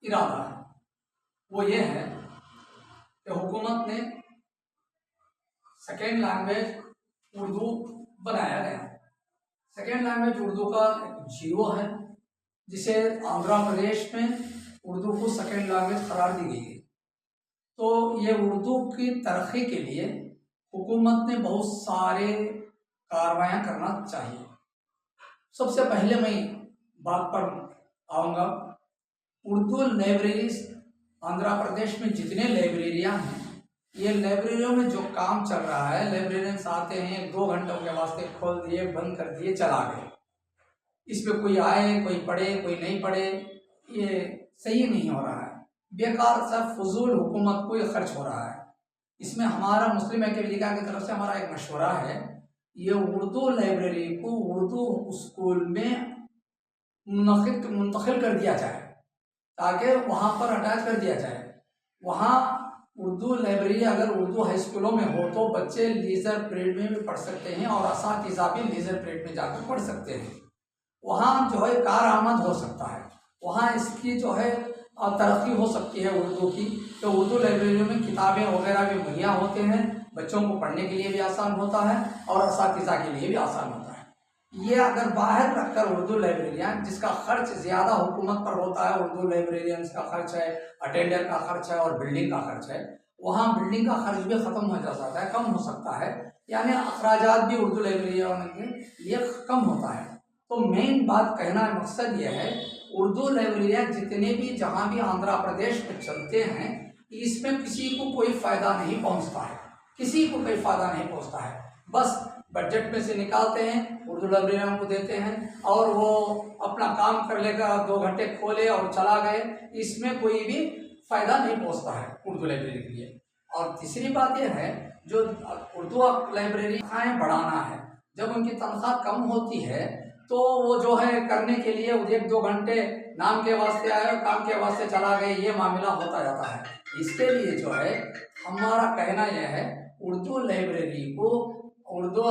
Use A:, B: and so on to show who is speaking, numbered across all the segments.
A: ارادہ ہے وہ یہ ہے کہ حکومت نے سیکنڈ لینگویج اردو بنایا گیا۔ سیکنڈ لینگویج اردو کا ایک جیو ہے جسے آندھرا پردیش میں اردو کو سیکنڈ لینگویج قرار دی گئی ہے۔ تو یہ اردو کی ترقی کے لیے حکومت نے بہت سارے کاروائیاں کرنا چاہیے۔ سب سے پہلے میں بات پر آؤں گا، اردو لائبریریز آندھرا پردیش میں جتنے لائبریریاں ہیں، یہ لائبریریوں میں جو کام چل رہا ہے، لائبریرینس آتے ہیں 2 گھنٹوں کے واسطے کھول دیے بند کر دیے چلا گئے، اس پہ کوئی آئے کوئی پڑھے کوئی نہیں پڑھے، یہ صحیح نہیں ہو رہا ہے، بیکار سا فضول حکومت کو یہ خرچ ہو رہا ہے۔ اس میں ہمارا مسلم ایکٹیویٹی کی طرف سے ہمارا ایک مشورہ ہے، یہ اردو لائبریری کو اردو اسکول میں منتقل کر دیا جائے تاکہ وہاں پر اٹیچ کر دیا جائے۔ وہاں اردو لائبریری اگر اردو ہائی اسکولوں میں ہو تو بچے لیزر پیریڈ میں بھی پڑھ سکتے ہیں اور اساتذہ بھی لیزر پیریڈ میں جا کر پڑھ سکتے ہیں۔ وہاں جو ہے کارآمد ہو سکتا ہے، وہاں اس کی جو ہے ترقی ہو سکتی ہے اردو کی۔ تو اردو لائبریریوں میں کتابیں وغیرہ بھی مہیا ہوتے ہیں، بچوں کو پڑھنے کے لیے بھی آسان ہوتا ہے اور اساتذہ کے لیے بھی آسان ہوتا ہے۔ یہ اگر باہر رکھ کر اردو لائبریریاں، جس کا خرچ زیادہ حکومت پر ہوتا ہے، اردو لائبریرینس کا خرچ ہے، اٹینڈر کا خرچ ہے اور بلڈنگ کا خرچ ہے، وہاں بلڈنگ کا خرچ بھی ختم ہو جاتا ہے، کم ہو سکتا ہے، یعنی اخراجات بھی اردو لائبریریوں کے لیے کم ہوتا ہے۔ تو مین بات کہنا مقصد یہ ہے، اردو لائبریریاں جتنے بھی جہاں بھی آندھرا پردیش میں چلتے ہیں، اس میں کسی کو کوئی فائدہ نہیں پہنچتا ہے، کسی کو کوئی فائدہ نہیں پہنچتا ہے، بس بجٹ میں سے نکالتے ہیں، اردو لائبریریوں کو دیتے ہیں اور وہ اپنا کام کر لے کر 2 گھنٹے کھولے اور چلا گئے، اس میں کوئی بھی فائدہ نہیں پہنچتا ہے اردو لائبریری کے لیے۔ اور تیسری بات یہ ہے، جو اردو لائبریری بڑھانا ہے، جب ان کی تنخواہ کم ہوتی ہے تو وہ جو ہے کرنے کے لیے 1-2 گھنٹے نام کے واسطے آئے اور کام کے واسطے چلا گئے، یہ معاملہ ہوتا جاتا ہے۔ اس کے لیے جو ہے ہمارا کہنا یہ ہے، اردو لائبریری کو اردو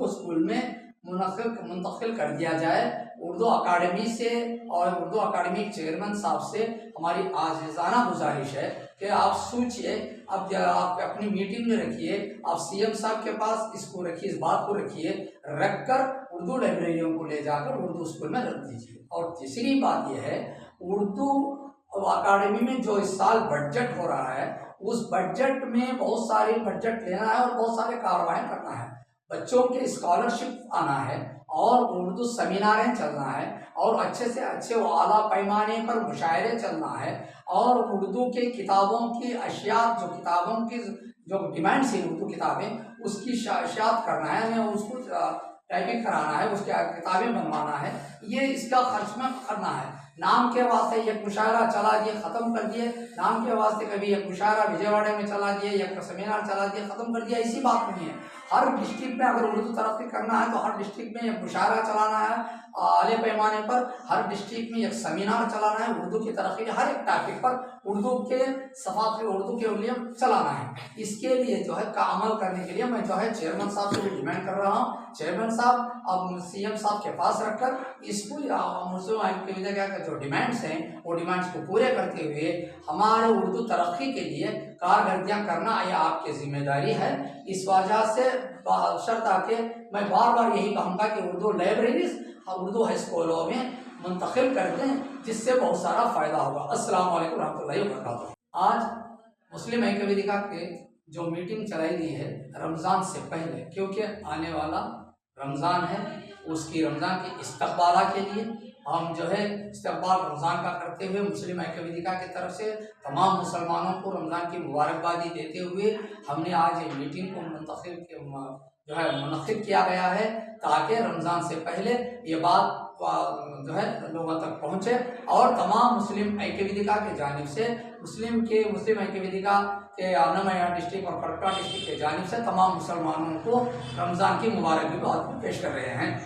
A: اسکول میں منتقل کر دیا جائے۔ اردو اکیڈمی سے اور اردو اکیڈمی چیئرمین صاحب سے ہماری عاجزانہ گزارش ہے کہ آپ سوچئے، اب آپ اپنی میٹنگ میں رکھیے، آپ سی ایم صاحب کے پاس اس کو رکھیے، اس بات کو رکھیے، رکھ کر اردو لائبریریوں کو لے جا کر اردو اسکول میں رکھ دیجیے۔ اور تیسری بات یہ ہے، اردو اکیڈمی میں جو اس سال بجٹ ہو رہا ہے، اس بجٹ میں بہت ساری بجٹ لینا ہے اور بہت سارے کارروائیں کرنا ہے، بچوں کے اسکالرشپ آنا ہے اور اردو سیمیناریں چلنا ہے اور اچھے سے اچھے و اعلیٰ پیمانے پر مشاعرے چلنا ہے اور اردو کے کتابوں کی اشیاء، جو کتابوں کی جو ڈیمانڈس ہیں اردو کتابیں، اس کی اشاعت کرنا ہے، ہمیں اس کو ٹائپنگ کرانا ہے، اس کی کتابیں بنوانا ہے، یہ اس کا خرچ میں کرنا ہے۔ نام کے واسطے ایک مشاعرہ چلا دیے ختم کر دیے، نام کے واسطے کبھی ایک مشاعرہ وجے واڑے میں چلا دیے، ایک سیمینار چلا دیے ختم کر دیا، ایسی بات نہیں ہے۔ ہر ڈسٹرکٹ میں اگر اردو ترقی کرنا ہے تو ہر ڈسٹرکٹ میں ایک مشاعرہ چلانا ہے، اعلیٰ پیمانے پر ہر ڈسٹرکٹ میں ایک سیمینار چلانا ہے، اردو کی ترقی ہر ایک ٹاپک پر اردو کے ثقافت اردو کے لیے چلانا ہے۔ اس کے لیے جو ہے عمل کرنے کے لیے میں جو ہے چیئرمین صاحب سے بھی ڈیمانڈ کر رہا ہوں، چیئرمین صاحب اب سی ایم صاحب کے پاس رکھ کر اس کو مسلم کے جو ڈیمانڈس ہیں وہ ڈیمانڈس کو پورے کرتے ہوئے ہمارے اردو ترقی کے لیے کارکردگیاں کرنا یہ آپ کی ذمہ داری ہے۔ اس وجہ سے بشرطیکہ کہ میں بار بار یہی کہوں گا کہ اردو لائبریریز اردو ہائی اسکولوں میں منتقل کر دیں، جس سے بہت سارا فائدہ ہوگا۔ السلام علیکم ورحمۃ اللہ وبرکاتہ۔ آج مسلم ایکٹیویٹی کے جو میٹنگ چلائی گئی ہے رمضان سے پہلے، کیونکہ آنے والا رمضان ہے، اس کی رمضان کے استقبالہ کے لیے ہم جو ہے استقبال رمضان کا کرتے ہوئے مسلم ایکٹیویٹی کی طرف سے تمام مسلمانوں کو رمضان کی مبارکبادی دیتے ہوئے ہم نے آج یہ میٹنگ کو منعقد کیا گیا ہے، تاکہ رمضان سے پہلے یہ بات جو ہے لوگوں تک پہنچے اور تمام مسلم ایکٹیویٹی کی جانب سے مسلم ایکٹیویٹی کے انمیا ڈسٹرکٹ اور پٹکا ڈسٹرکٹ کی جانب سے تمام مسلمانوں کو رمضان کی مبارکباد پیش کر رہے ہیں۔